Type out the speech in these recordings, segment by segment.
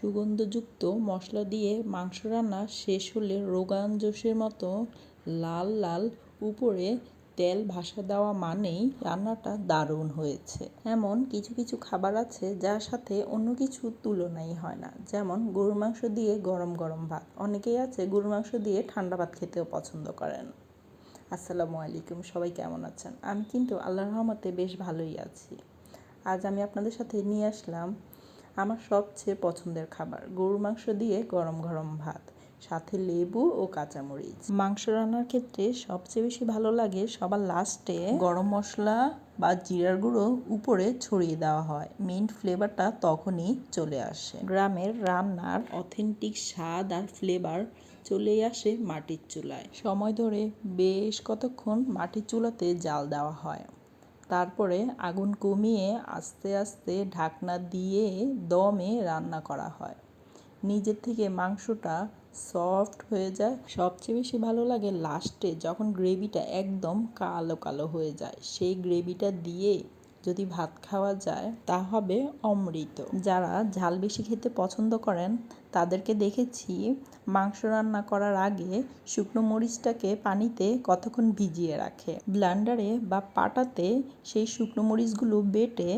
সুগন্ধযুক্ত মশলা দিয়ে মাংস রান্না শেষ হলে রোগান জোশের মতো লাল লাল উপরে তেল ভাসা দেওয়া মানেই রান্নাটা দারুণ হয়েছে। এমন কিছু কিছু খাবার আছে যার সাথে অন্য কিছু তুলনাই হয় না, যেমন গরুর মাংস দিয়ে গরম গরম ভাত। অনেকেই আছে গরুর মাংস দিয়ে ঠান্ডা ভাত খেতেও পছন্দ করেন। আসসালামু আলাইকুম, সবাই কেমন আছেন? আমি কিন্তু আল্লাহর রহমতে বেশ ভালোই আছি। আজ আমি আপনাদের সাথে নিয়ে আসলাম আমার সবচেয়ে পছন্দের খাবার, গরুর মাংস দিয়ে গরম গরম ভাত, সাথে লেবু ও কাঁচামরিচ। মাংস রান্নার ক্ষেত্রে সবচেয়ে বেশি ভালো লাগে সবার লাস্টে গরম মশলা বা জিরার গুঁড়ো উপরে ছড়িয়ে দেওয়া হয়। মেইন ফ্লেভারটা তখনই চলে আসে। গ্রামের রান্নার অথেন্টিক স্বাদ আর ফ্লেভার চলেই আসে মাটির চুলায়। সময় ধরে বেশ কতক্ষণ মাটির চুলাতে জাল দেওয়া হয়, তারপরে আগুন কমিয়ে আস্তে আস্তে ঢাকনা দিয়ে দমে রান্না করা হয়। নিজের থেকে মাংসটা সফট হয়ে যায়। সবচেয়ে বেশি ভালো লাগে লাস্টে যখন গ্রেভিটা একদম কালো কালো হয়ে যায়, সেই গ্রেভিটা দিয়ে যদি ভাত খাওয়া যায় তা হবে অমৃত। যারা ঝাল বেশি খেতে পছন্দ করেন তাদেরকে দেখেছি মাংস রান্না করার আগে শুকনো মরিচটাকে পানিতে কতক্ষণ ভিজিয়ে রাখে, ব্লেন্ডারে বা পাটাতে সেই শুকনো মরিচগুলো বেটে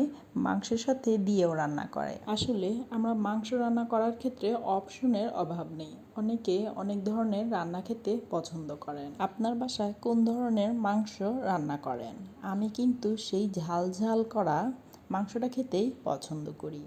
মাংসের সাথে দিয়েও রান্না করে। আসলে আমরা মাংস রান্না করার ক্ষেত্রে অপশনের অভাব নেই। অনেকে অনেক ধরনের রান্না খেতে পছন্দ করেন। আপনার বাসায় কোন ধরনের মাংস রান্না করেন? আমি কিন্তু সেই ঝাল ঝাল করা মাংসটা খেতেই পছন্দ করি।